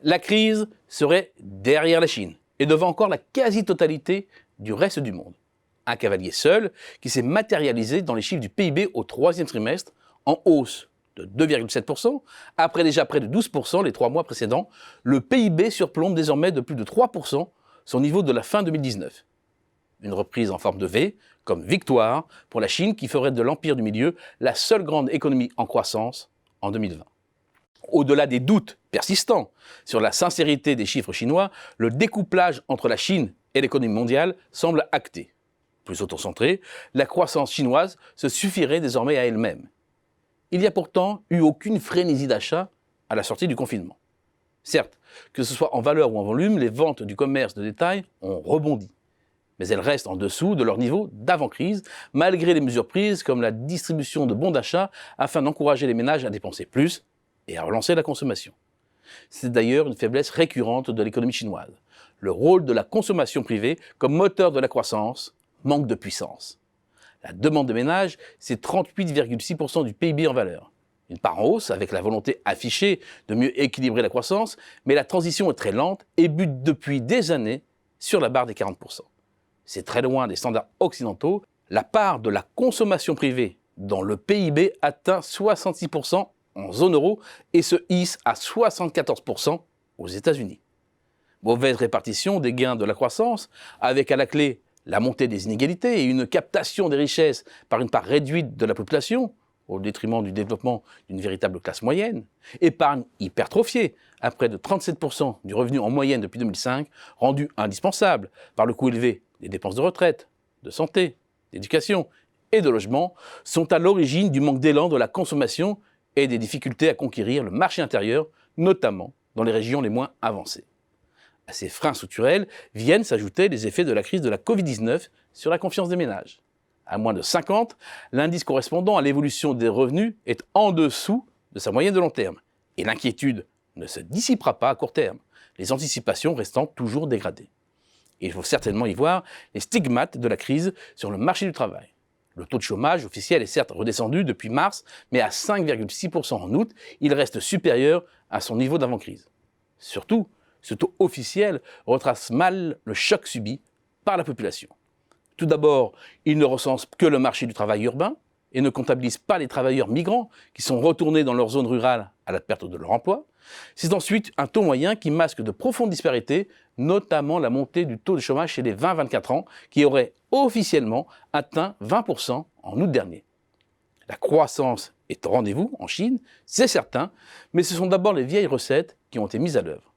La crise serait derrière la Chine et devant encore la quasi-totalité du reste du monde. Un cavalier seul qui s'est matérialisé dans les chiffres du PIB au troisième trimestre, en hausse de 2,7%, après déjà près de 12% les 3 mois précédents. Le PIB surplombe désormais de plus de 3% son niveau de la fin 2019. Une reprise en forme de V, comme victoire pour la Chine qui ferait de l'empire du milieu la seule grande économie en croissance en 2020. Au-delà des doutes persistants sur la sincérité des chiffres chinois, le découplage entre la Chine et l'économie mondiale semble acté. Plus autocentrée, la croissance chinoise se suffirait désormais à elle-même. Il n'y a pourtant eu aucune frénésie d'achat à la sortie du confinement. Certes, que ce soit en valeur ou en volume, les ventes du commerce de détail ont rebondi. Mais elles restent en dessous de leur niveau d'avant-crise, malgré les mesures prises comme la distribution de bons d'achat afin d'encourager les ménages à dépenser plus et à relancer la consommation. C'est d'ailleurs une faiblesse récurrente de l'économie chinoise. Le rôle de la consommation privée comme moteur de la croissance manque de puissance. La demande de ménage, c'est 38,6% du PIB en valeur. Une part en hausse avec la volonté affichée de mieux équilibrer la croissance, mais la transition est très lente et bute depuis des années sur la barre des 40%. C'est très loin des standards occidentaux. La part de la consommation privée dans le PIB atteint 66% en zone euro et se hisse à 74% aux États-Unis. Mauvaise répartition des gains de la croissance, avec à la clé la montée des inégalités et une captation des richesses par une part réduite de la population, au détriment du développement d'une véritable classe moyenne, épargne hypertrophiée, à près de 37% du revenu en moyenne depuis 2005, rendu indispensable par le coût élevé des dépenses de retraite, de santé, d'éducation et de logement, sont à l'origine du manque d'élan de la consommation et des difficultés à conquérir le marché intérieur, notamment dans les régions les moins avancées. À ces freins structurels viennent s'ajouter les effets de la crise de la Covid-19 sur la confiance des ménages. À moins de 50, l'indice correspondant à l'évolution des revenus est en dessous de sa moyenne de long terme. Et l'inquiétude ne se dissipera pas à court terme, les anticipations restant toujours dégradées. Et il faut certainement y voir les stigmates de la crise sur le marché du travail. Le taux de chômage officiel est certes redescendu depuis mars, mais à 5,6% en août, il reste supérieur à son niveau d'avant-crise. Surtout, ce taux officiel retrace mal le choc subi par la population. Tout d'abord, il ne recense que le marché du travail urbain et ne comptabilise pas les travailleurs migrants qui sont retournés dans leur zone rurale à la perte de leur emploi. C'est ensuite un taux moyen qui masque de profondes disparités, notamment la montée du taux de chômage chez les 20-24 ans qui aurait officiellement atteint 20% en août dernier. La croissance est au rendez-vous en Chine, c'est certain, mais ce sont d'abord les vieilles recettes qui ont été mises à l'œuvre.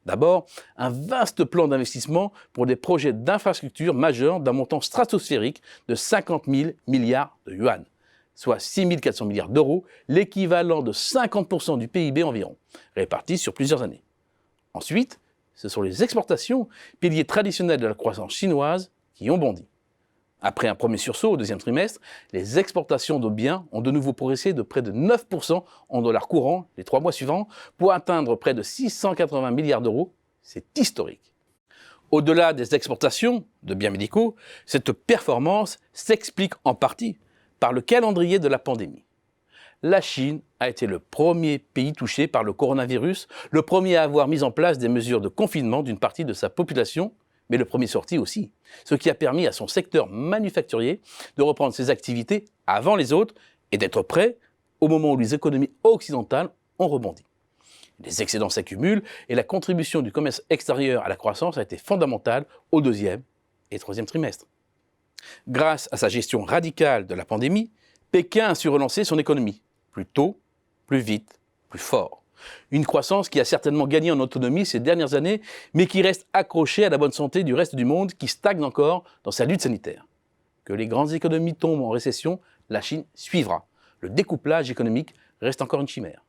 D'abord, un vaste plan d'investissement pour des projets d'infrastructures majeurs d'un montant stratosphérique de 50 000 milliards de yuan, soit 6 400 milliards d'euros, l'équivalent de 50% du PIB environ, répartis sur plusieurs années. Ensuite, ce sont les exportations, piliers traditionnels de la croissance chinoise, qui ont bondi. Après un premier sursaut au deuxième trimestre, les exportations de biens ont de nouveau progressé de près de 9% en dollars courants les 3 mois suivants pour atteindre près de 680 milliards d'euros. C'est historique. Au-delà des exportations de biens médicaux, cette performance s'explique en partie par le calendrier de la pandémie. La Chine a été le premier pays touché par le coronavirus, le premier à avoir mis en place des mesures de confinement d'une partie de sa population, mais le premier sorti aussi, ce qui a permis à son secteur manufacturier de reprendre ses activités avant les autres et d'être prêt au moment où les économies occidentales ont rebondi. Les excédents s'accumulent et la contribution du commerce extérieur à la croissance a été fondamentale au deuxième et troisième trimestre. Grâce à sa gestion radicale de la pandémie, Pékin a su relancer son économie, plus tôt, plus vite, plus fort. Une croissance qui a certainement gagné en autonomie ces dernières années, mais qui reste accrochée à la bonne santé du reste du monde qui stagne encore dans sa lutte sanitaire. Que les grandes économies tombent en récession, la Chine suivra. Le découplage économique reste encore une chimère.